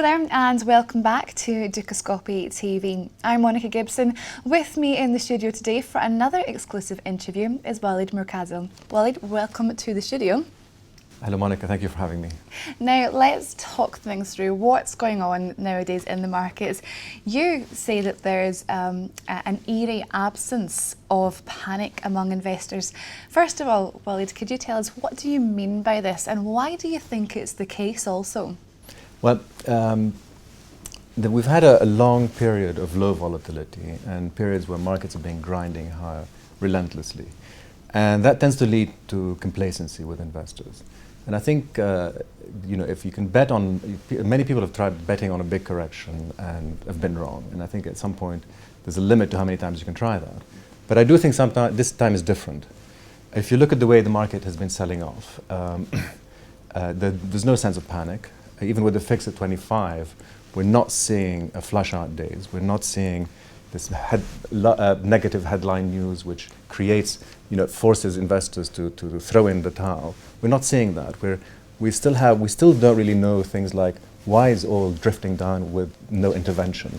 there and welcome back to Dukascopy TV. I'm Monica Gibson. With me in the studio today for another exclusive interview is Walid Moukarzel. Walid, welcome to the studio. Hello Monica, thank you for having me. Now let's talk things through what's going on nowadays in the markets. You say that there's an eerie absence of panic among investors. First of all, Walid, could you tell us what do you mean by this and why do you think it's the case also? Well, we've had a long period of low volatility and periods where markets have been grinding higher relentlessly. And that tends to lead to complacency with investors. And I think, if you can bet on, many people have tried betting on a big correction and have been wrong. And I think at some point there's a limit to how many times you can try that. But I do think this time is different. If you look at the way the market has been selling off, there's no sense of panic. Even with the fix at 25, we're not seeing a flush out days. We're not seeing this negative headline news which creates, forces investors to throw in the towel. We're not seeing that. We still don't really know things like why is oil drifting down with no intervention.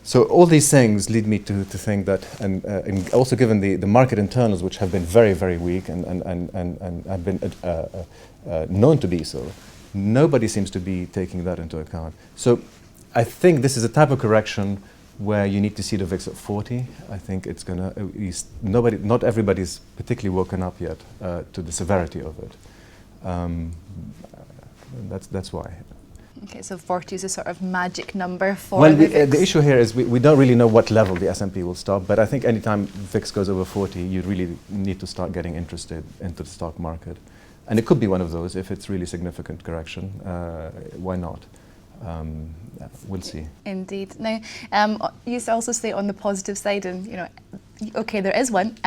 So all these things lead me to think that, and also given the market internals which have been very, very weak and have been known to be so, nobody seems to be taking that into account. So I think this is a type of correction where you need to see the VIX at 40. I think it's going to, not everybody's particularly woken up yet to the severity of it. That's why. Okay, so 40 is a sort of magic number for the VIX. The issue here is we don't really know what level the S&P will stop, but I think anytime VIX goes over 40, you really need to start getting interested into the stock market. And it could be one of those if it's really significant correction. Why not? We'll see. Indeed. Now, you also say on the positive side, and okay, there is one,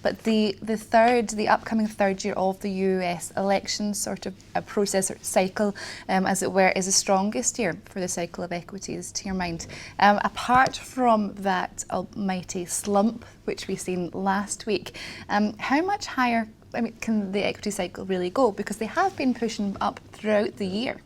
but the upcoming third year of the US election sort of a process or cycle, as it were, is the strongest year for the cycle of equities, to your mind. Apart from that almighty slump which we've seen last week, how much higher can the equity cycle really go? Because they have been pushing up throughout the year.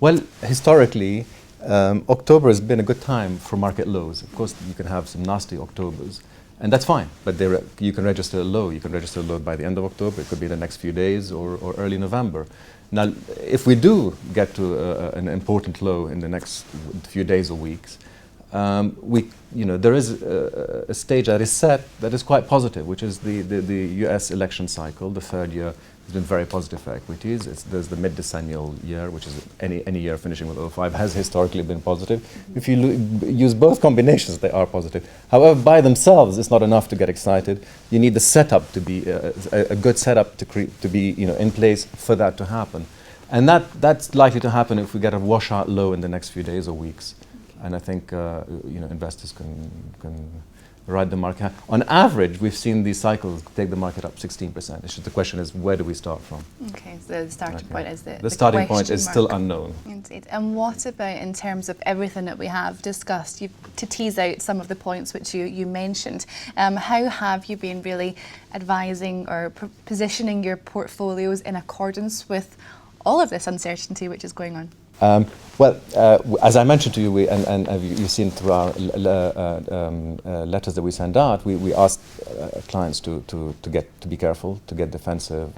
Well, historically, October has been a good time for market lows. Of course, you can have some nasty Octobers, and that's fine. But you can register a low. You can register a low by the end of October. It could be the next few days or early November. Now, if we do get to an important low in the next few days or weeks, there is a stage that is set that is quite positive, which is the US election cycle. The third year has been very positive for equities. There's the mid-decennial year, which is any year finishing with 05, has historically been positive. If you use both combinations, they are positive. However, by themselves, it's not enough to get excited. You need the setup to be a good setup to be in place for that to happen. And that's likely to happen if we get a washout low in the next few days or weeks. And I think investors can ride the market. On average, we've seen these cycles take the market up 16%. It's just the question is, where do we start from? Okay, so the starting point is the starting point is mark. still unknown. Indeed. And what about in terms of everything that we have discussed? To tease out some of the points which you mentioned, how have you been really advising or positioning your portfolios in accordance with all of this uncertainty which is going on? As I mentioned to you, and you've seen through our letters that we send out, we asked clients to be careful, to get defensive.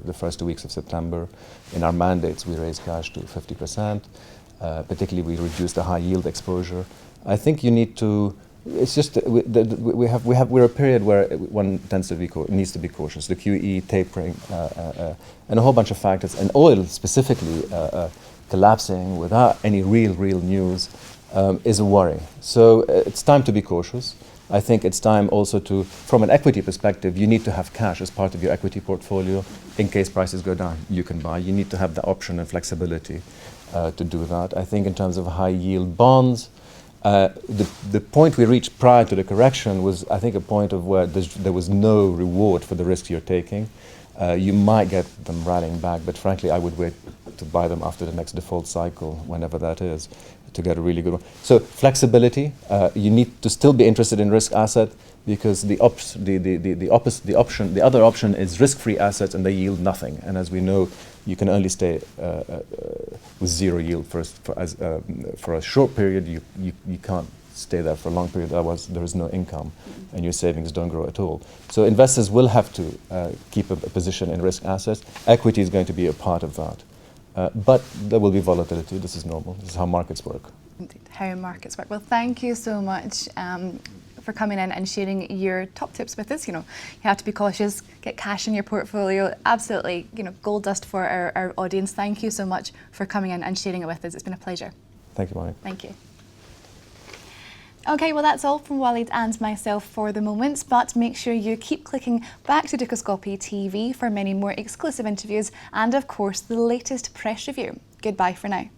The first 2 weeks of September, in our mandates, we raised cash to 50%. Particularly, we reduced the high yield exposure. I think you need to. It's just we're a period where one needs to be cautious. The QE tapering and a whole bunch of factors, and oil specifically. Collapsing without any real news is a worry. So it's time to be cautious. I think it's time also to, from an equity perspective, you need to have cash as part of your equity portfolio in case prices go down. You can buy. You need to have the option and flexibility to do that. I think in terms of high yield bonds, the point we reached prior to the correction was, I think, a point of where there was no reward for the risks you're taking. You might get them rallying back, but frankly, I would wait to buy them after the next default cycle, whenever that is. to get a really good one. So flexibility, you need to still be interested in risk asset, because the other option is risk-free assets and they yield nothing. And as we know, you can only stay with zero yield for a short period. You can't stay there for a long period, otherwise there is no income and your savings don't grow at all. So investors will have to keep a position in risk assets. Equity is going to be a part of that. But there will be volatility. This is normal. This is how markets work. Indeed, how markets work. Well, thank you so much for coming in and sharing your top tips with us. You know, you have to be cautious, get cash in your portfolio. Absolutely, you know, gold dust for our audience. Thank you so much for coming in and sharing it with us. It's been a pleasure. Thank you, Mike. Thank you. Okay, well that's all from Walid and myself for the moment, but make sure you keep clicking back to Dukascopy TV for many more exclusive interviews and of course the latest press review. Goodbye for now.